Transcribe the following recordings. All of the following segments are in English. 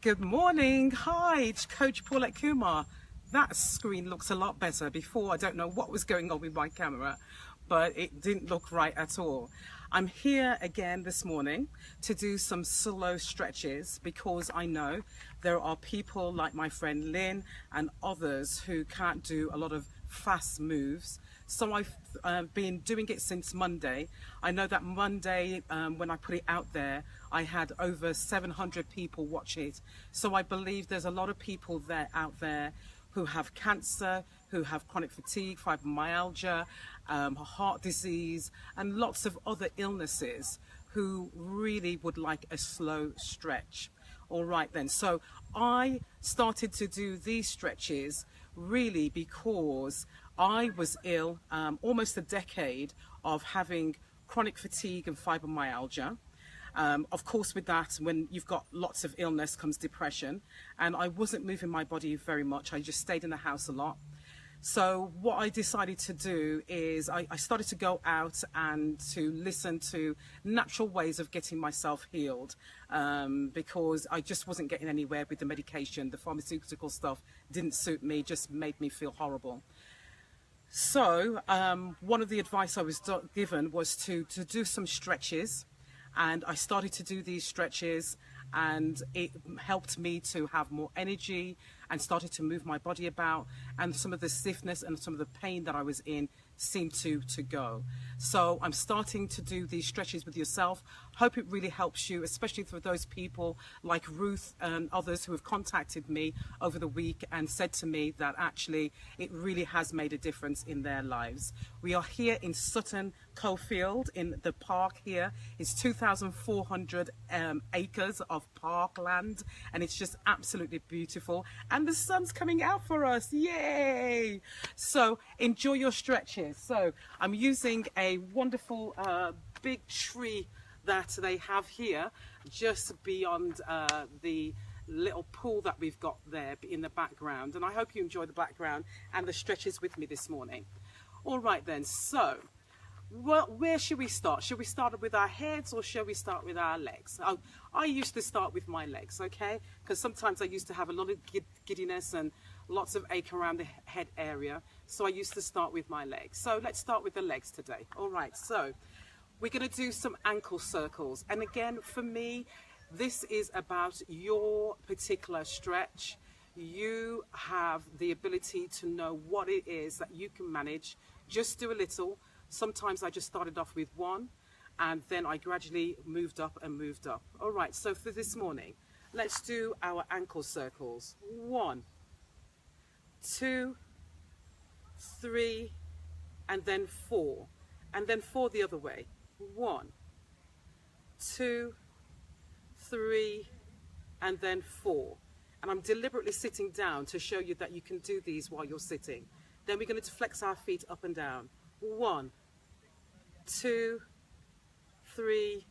Good morning. Hi, it's Coach Paulette Kumar. That screen looks a lot better. Before, I don't know what was going on with my camera, but it didn't look right at all. I'm here again this morning to do some slow stretches because I know there are people like my friend Lynn and others who can't do a lot of fast moves. So I've been doing it since Monday. I know that Monday, when I put it out there, I had over 700 people watch it. So I believe there's a lot of people out there who have cancer, who have chronic fatigue, fibromyalgia, heart disease, and lots of other illnesses who really would like a slow stretch. All right then, so I started to do these stretches really because I was ill almost a decade of having chronic fatigue and fibromyalgia. Of course, with that, when you've got lots of illness comes depression, and I wasn't moving my body very much. I just stayed in the house a lot. So what I decided to do is I started to go out and to listen to natural ways of getting myself healed, because I just wasn't getting anywhere with the medication. The pharmaceutical stuff didn't suit me, just made me feel horrible. So one of the advice I was given was to do some stretches, and I started to do these stretches, and it helped me to have more energy and started to move my body about, and some of the stiffness and some of the pain that I was in seemed to go. So I'm starting to do these stretches with yourself. Hope it really helps you, especially for those people like Ruth and others who have contacted me over the week and said to me that actually it really has made a difference in their lives. We are here in Sutton Coldfield in the park here. It's 2,400 acres of parkland, and it's just absolutely beautiful, and the sun's coming out for us. Yay! So enjoy your stretches. So I'm using a wonderful big tree that they have here just beyond the little pool that we've got there in the background, and I hope you enjoy the background and the stretches with me this morning. All right then, so where should we start? Should we start with our heads or shall we start with our legs? I used to start with my legs, okay? Because sometimes I used to have a lot of giddiness and lots of ache around the head area. So I used to start with my legs. So let's start with the legs today. All right, so we're going to do some ankle circles. And again, for me, this is about your particular stretch. You have the ability to know what it is that you can manage. Just do a little. Sometimes I just started off with one, and then I gradually moved up and moved up. All right, so for this morning, let's do our ankle circles. 1, 2, 3, and then 4. And then 4 the other way. 1, 2, 3, and then 4. And I'm deliberately sitting down to show you that you can do these while you're sitting. Then we're going to flex our feet up and down. 1, 2, 3,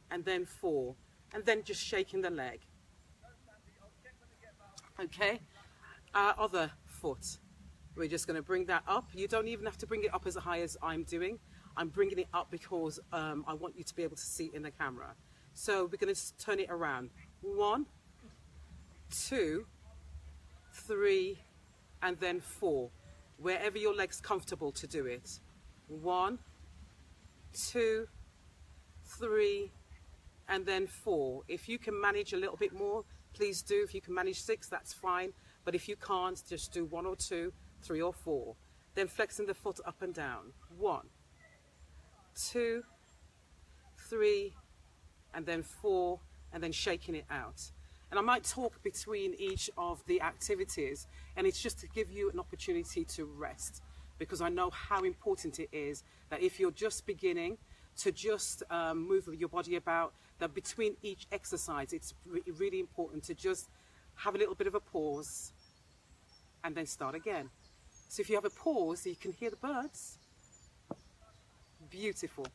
and then 4. And then just shaking the leg. Okay, our other foot. We're just going to bring that up. You don't even have to bring it up as high as I'm doing. I'm bringing it up because I want you to be able to see in the camera. So we're going to turn it around. 1, 2, 3, and then 4. Wherever your leg's comfortable to do it. 1, 2, 3, and then 4. If you can manage a little bit more, please do. If you can manage 6, that's fine. But if you can't, just do 1 or 2, 3 or 4. Then flexing the foot up and down. 1, 2, 3, and then 4, and then shaking it out. And I might talk between each of the activities, and it's just to give you an opportunity to rest, because I know how important it is that if you're just beginning to just move your body about, that between each exercise, it's really important to just have a little bit of a pause and then start again. So if you have a pause, you can hear the birds. Beautiful.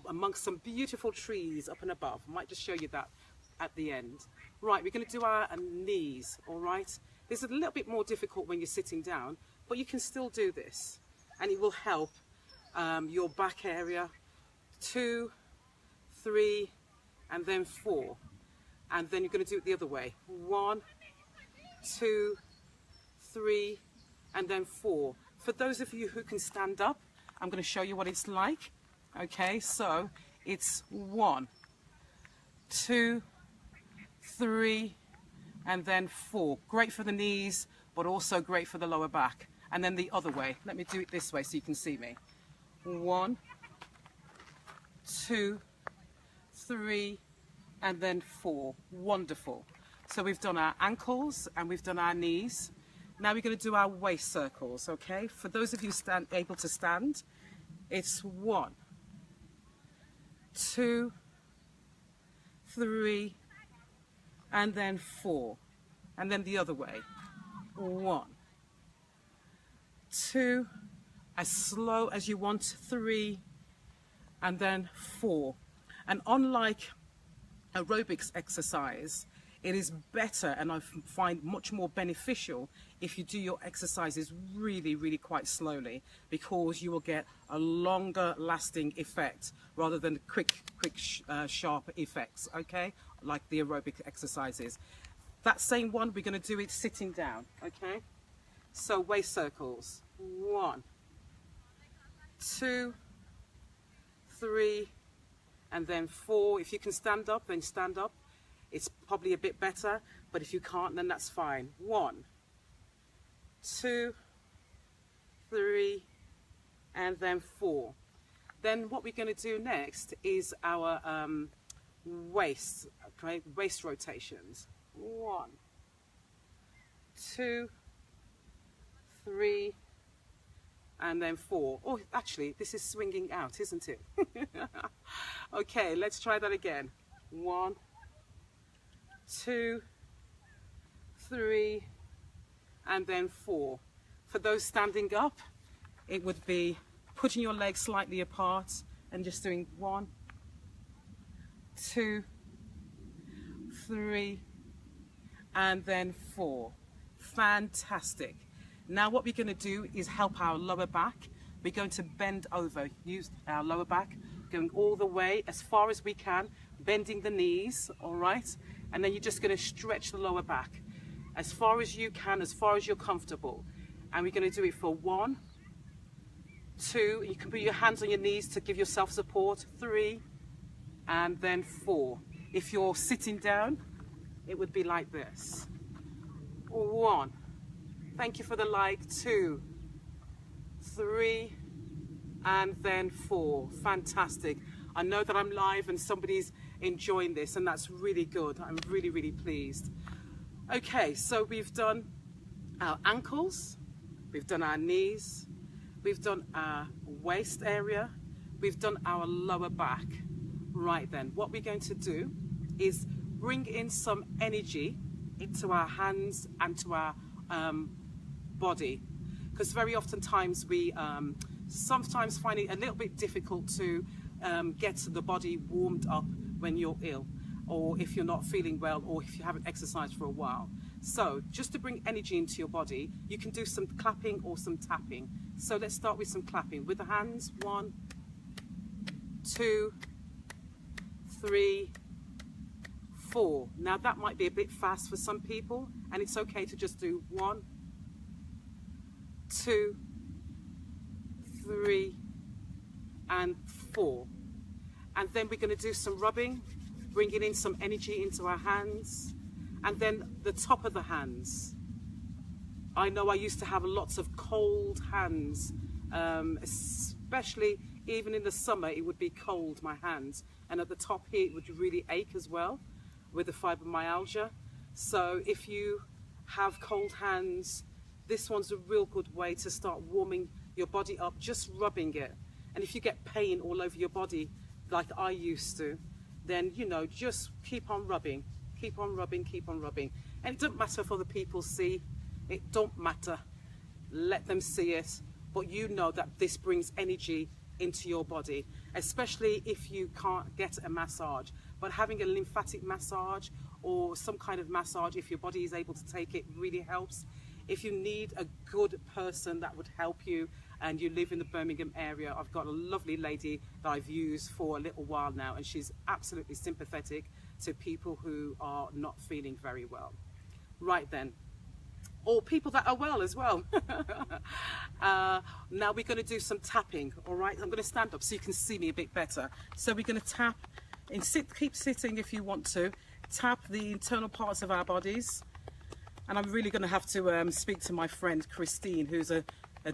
Amongst some beautiful trees up and above. I might just show you that at the end. Right, we're going to do our knees, all right? This is a little bit more difficult when you're sitting down, but you can still do this, and it will help your back area. 2, 3, and then 4. and then you're going to do it the other way. 1, 2, 3, and then 4. For those of you who can stand up, I'm going to show you what it's like. Okay, so it's 1, 2, 3, and then 4. Great for the knees, but also great for the lower back. And then the other way. Let me do it this way so you can see me. 1, 2, 3, and then 4. Wonderful. So we've done our ankles and we've done our knees. Now we're going to do our waist circles, okay? For those of you able to stand, it's 1, 2, 3, and then 4. And then the other way. 1, 2, as slow as you want, 3, and then 4. And unlike aerobics exercise, it is better, and I find much more beneficial, if you do your exercises really, really quite slowly, because you will get a longer lasting effect rather than quick, sharp effects, okay? Like the aerobic exercises. That same one, we're going to do it sitting down, okay? So waist circles. 1, 2, 3, and then 4. If you can stand up, then stand up. It's probably a bit better, but if you can't, then that's fine. 1, 2, 3, and then 4. Then what we're going to do next is our waist, okay, waist rotations. 1, 2, 3, and then 4. Oh, actually, this is swinging out, isn't it? Okay, let's try that again. 1, 2, 3, and then 4. For those standing up, it would be putting your legs slightly apart and just doing 1, 2, 3, and then 4. Fantastic. Now what we're going to do is help our lower back. We're going to bend over, use our lower back, going all the way as far as we can, bending the knees, all right? And then you're just going to stretch the lower back as far as you can, as far as you're comfortable. And we're going to do it for 1, 2, you can put your hands on your knees to give yourself support, 3, and then 4. If you're sitting down, it would be like this. 1, thank you for the like, 2, 3, and then 4. Fantastic. I know that I'm live and somebody's enjoying this, and that's really good. I'm really, really pleased. Okay, so we've done our ankles, we've done our knees, we've done our waist area, we've done our lower back. Right then, what we're going to do is bring in some energy into our hands and to our body, because very often times we sometimes find it a little bit difficult to get the body warmed up when you're ill, or if you're not feeling well, or if you haven't exercised for a while. So just to bring energy into your body, you can do some clapping or some tapping. So let's start with some clapping with the hands. 1, 2, 3, 4. Now that might be a bit fast for some people, and it's okay to just do 1, 2, 3, and 4. And then we're going to do some rubbing, bringing in some energy into our hands, and then the top of the hands. I know I used to have lots of cold hands, especially even in the summer it would be cold, my hands, and at the top here it would really ache as well with the fibromyalgia. So if you have cold hands, this one's a real good way to start warming your body up, just rubbing it. And if you get pain all over your body like I used to, then you know, just keep on rubbing, keep on rubbing, keep on rubbing. And it doesn't matter if other people see, it don't matter, let them see it, but you know that this brings energy into your body, especially if you can't get a massage. But having a lymphatic massage or some kind of massage, if your body is able to take it, really helps. If you need a good person that would help you and you live in the Birmingham area, I've got a lovely lady that I've used for a little while now, and she's absolutely sympathetic. to people who are not feeling very well. Right then, or people that are well as well. Now we're going to do some tapping. All right, I'm going to stand up so you can see me a bit better. So we're going to tap and keep sitting if you want to. Tap the internal parts of our bodies. And I'm really going to have to speak to my friend Christine, who's a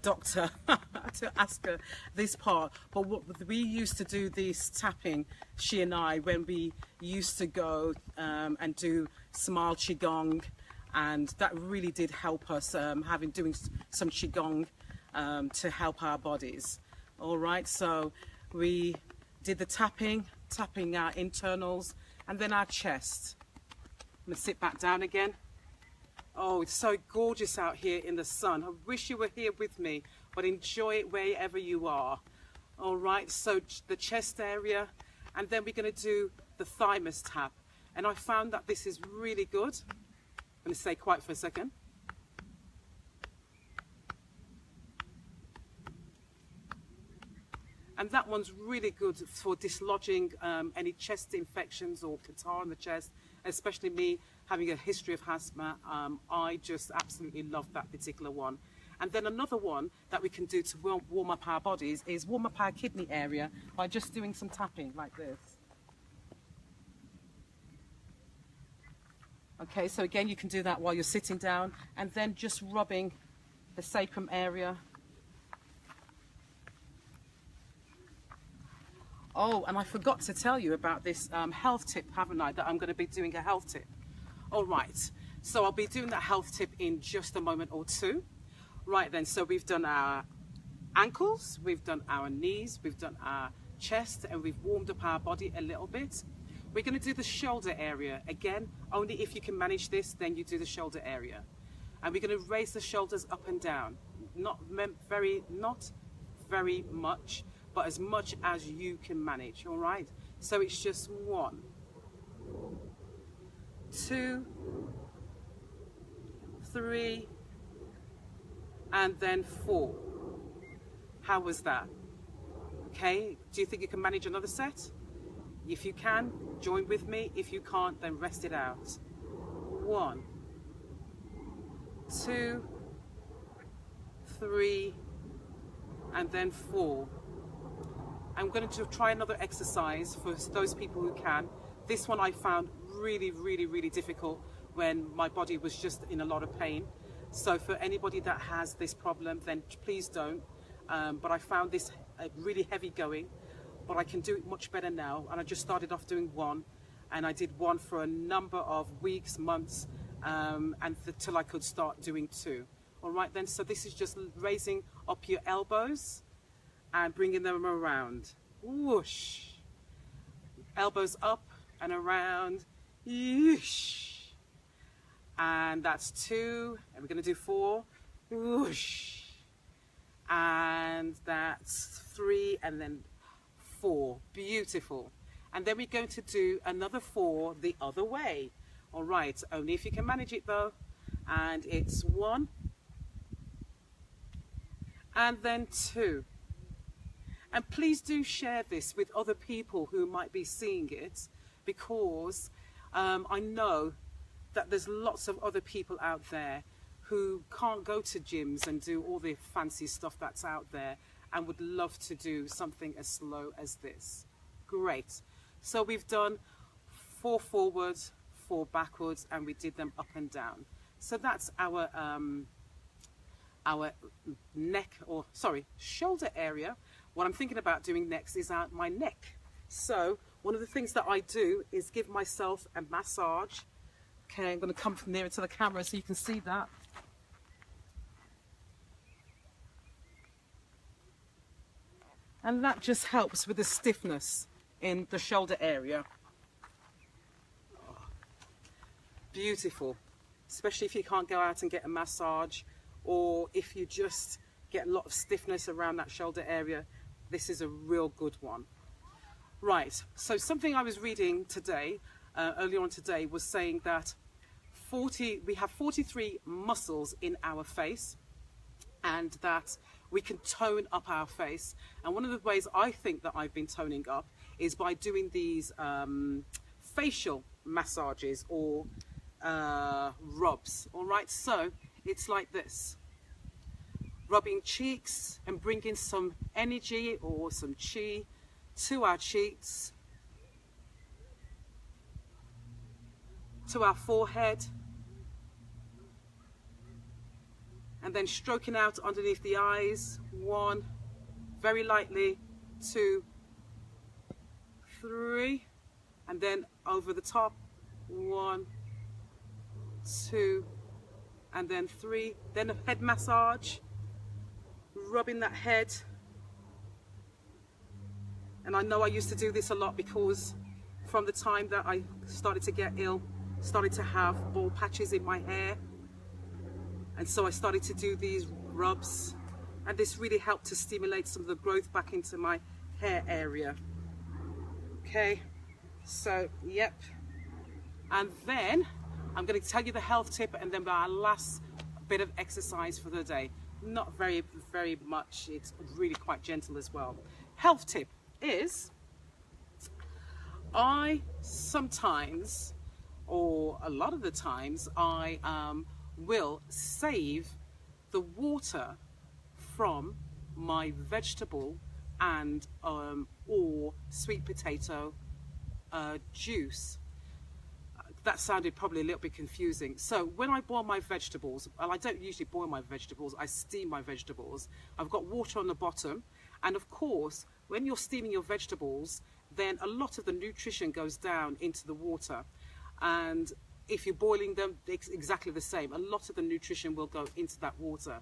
doctor, to ask her this part. But we used to do this tapping, she and I, when we used to go and do Smile Qigong, and that really did help us doing some Qigong to help our bodies. All right, so we did the tapping our internals and then our chest. I'm going to sit back down again. Oh, it's so gorgeous out here in the sun. I wish you were here with me, but enjoy it wherever you are. All right, so the chest area, and then we're going to do the thymus tap. And I found that this is really good. I'm going to stay quiet for a second. And that one's really good for dislodging any chest infections or catarrh in the chest, especially me having a history of asthma. I just absolutely love that particular one. And then another one that we can do to warm up our bodies is warm up our kidney area by just doing some tapping like this. Okay, so again, you can do that while you're sitting down, and then just rubbing the sacrum area. Oh, and I forgot to tell you about this health tip, haven't I? That I'm going to be doing a health tip. All right, so I'll be doing that health tip in just a moment or two. Right then, so we've done our ankles, we've done our knees, we've done our chest, and we've warmed up our body a little bit. We're going to do the shoulder area. Again, only if you can manage this, then you do the shoulder area. And we're going to raise the shoulders up and down. Not very much, but as much as you can manage, all right? So it's just 1, 2, 3, and then 4. How was that? Okay, do you think you can manage another set? If you can, join with me. If you can't, then rest it out. 1, 2, 3, and then 4. I'm going to try another exercise for those people who can. This one I found really, really, really difficult when my body was just in a lot of pain. So for anybody that has this problem, then please don't. But I found this really heavy going, but I can do it much better now. And I just started off doing 1, and I did 1 for a number of weeks, months, till I could start doing 2. All right then, so this is just raising up your elbows and bringing them around. Whoosh. Elbows up and around. Whoosh. And that's 2. And we're going to do 4. Whoosh. And that's 3. And then 4. Beautiful. And then we're going to do another 4 the other way. All right. Only if you can manage it though. And it's 1. And then 2. And please do share this with other people who might be seeing it, because I know that there's lots of other people out there who can't go to gyms and do all the fancy stuff that's out there and would love to do something as slow as this. Great. So we've done 4 forwards, 4 backwards, and we did them up and down. So that's our shoulder area. What I'm thinking about doing next is my neck. So one of the things that I do is give myself a massage. Okay, I'm going to come from nearer to the camera so you can see that. And that just helps with the stiffness in the shoulder area. Oh, beautiful. Especially if you can't go out and get a massage, or if you just get a lot of stiffness around that shoulder area, this is a real good one. Right, so something I was reading today, earlier on today, was saying that we have 43 muscles in our face, and that we can tone up our face. And one of the ways I think that I've been toning up is by doing these facial massages or rubs. All right, so it's like this. Rubbing cheeks and bringing some energy or some chi to our cheeks, to our forehead, and then stroking out underneath the eyes. 1, very lightly, 2, 3, and then over the top. 1, 2, and then 3. Then a head massage, rubbing that head. And I know I used to do this a lot because from the time that I started to get ill, started to have bald patches in my hair, and so I started to do these rubs, and this really helped to stimulate some of the growth back into my hair area. Okay, so yep. And then I'm going to tell you the health tip, and then our last bit of exercise for the day. Not very much, it's really quite gentle as well. Health tip is, I sometimes, or a lot of the times, I will save the water from my vegetable and or sweet potato juice. That sounded probably a little bit confusing. So when I boil my vegetables, well, I don't usually boil my vegetables, I steam my vegetables. I've got water on the bottom, and of course, when you're steaming your vegetables, then a lot of the nutrition goes down into the water. And if you're boiling them, it's exactly the same. A lot of the nutrition will go into that water.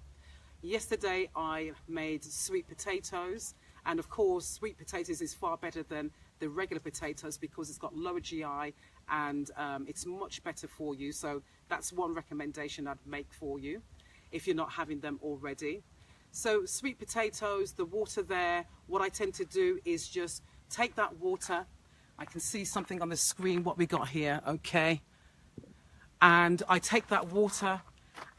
Yesterday, I made sweet potatoes, and of course, sweet potatoes is far better than the regular potatoes because it's got lower GI, and it's much better for you. So that's one recommendation I'd make for you if you're not having them already. So sweet potatoes, the water there, what I tend to do is just take that water. I can see something on the screen what we got here, okay, and I take that water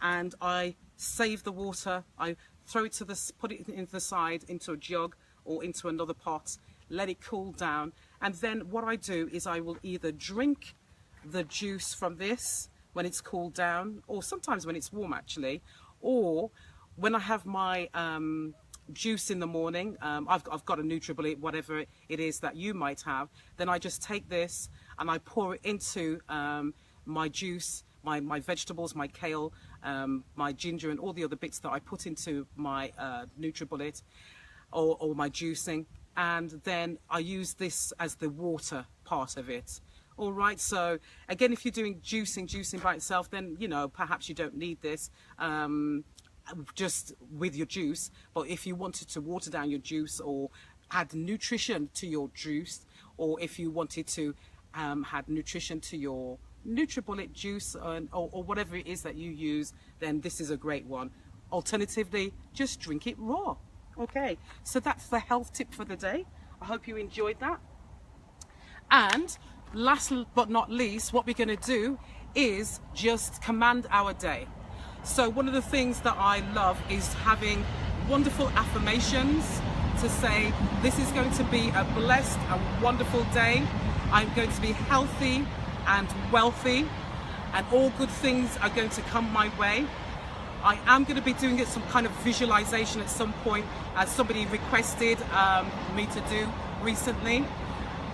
and I save the water. I throw it to the, put it into the side, into a jug or into another pot, let it cool down, and then what I do is I will either drink the juice from this when it's cooled down, or sometimes when it's warm actually, or when I have my juice in the morning, I've got a NutriBullet, whatever it is that you might have, then I just take this and I pour it into my juice, my vegetables, my kale, my ginger and all the other bits that I put into my NutriBullet or my juicing, and then I use this as the water part of it. All right, so again, if you're doing juicing by itself, then, you know, perhaps you don't need this just with your juice. But if you wanted to water down your juice or add nutrition to your juice, or if you wanted to add nutrition to your NutriBullet juice or whatever it is that you use, then this is a great one. Alternatively, just drink it raw. Okay, so that's the health tip for the day. I hope you enjoyed that. And last but not least, what we're going to do is just command our day. So one of the things that I love is having wonderful affirmations to say, this is going to be a blessed and wonderful day. I'm going to be healthy and wealthy, and all good things are going to come my way. I am going to be doing some kind of visualization at some point, as somebody requested me to do recently,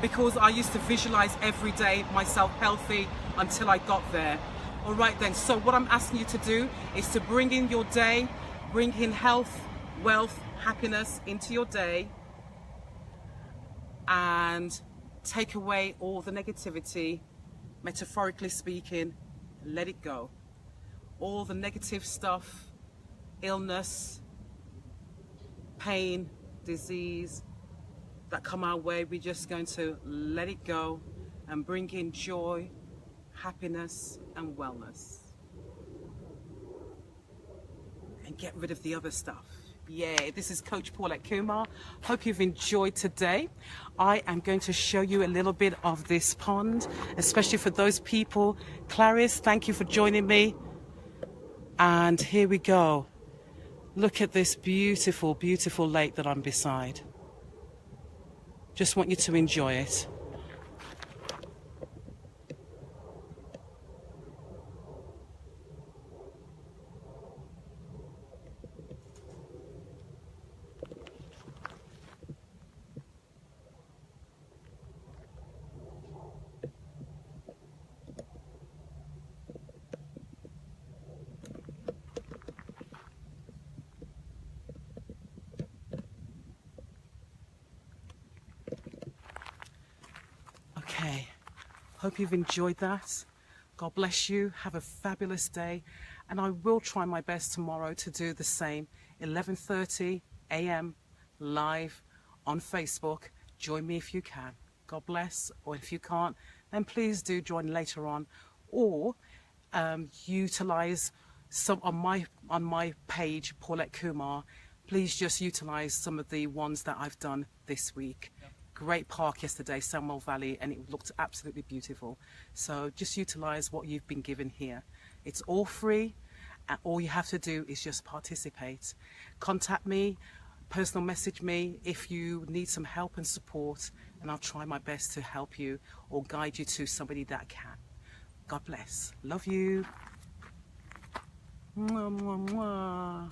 because I used to visualize every day myself healthy until I got there. All right then, so what I'm asking you to do is to bring in your day, bring in health, wealth, happiness into your day, and take away all the negativity, metaphorically speaking, let it go. All the negative stuff, illness, pain, disease that come our way, we're just going to let it go and bring in joy, happiness and wellness, and get rid of the other stuff. Yeah, this is Coach Paulette Kumar. Hope you've enjoyed today. I am going to show you a little bit of this pond, especially for those people. Clarice, thank you for joining me. And here we go. Look at this beautiful, beautiful lake that I'm beside. Just want you to enjoy it. Hope you've enjoyed that. God bless you. Have a fabulous day. And I will try my best tomorrow to do the same. 11:30 a.m. live on Facebook. Join me if you can. God bless. Or if you can't, then please do join later on. Or utilize some on my page, Paulette Kumar. Please just utilize some of the ones that I've done this week. Yep. Great park yesterday, Samuel Valley, and it looked absolutely beautiful. So just utilize what you've been given here. It's all free, and all you have to do is just participate. Contact me, personal message me if you need some help and support, and I'll try my best to help you or guide you to somebody that can. God bless. Love you. Mwah, mwah, mwah.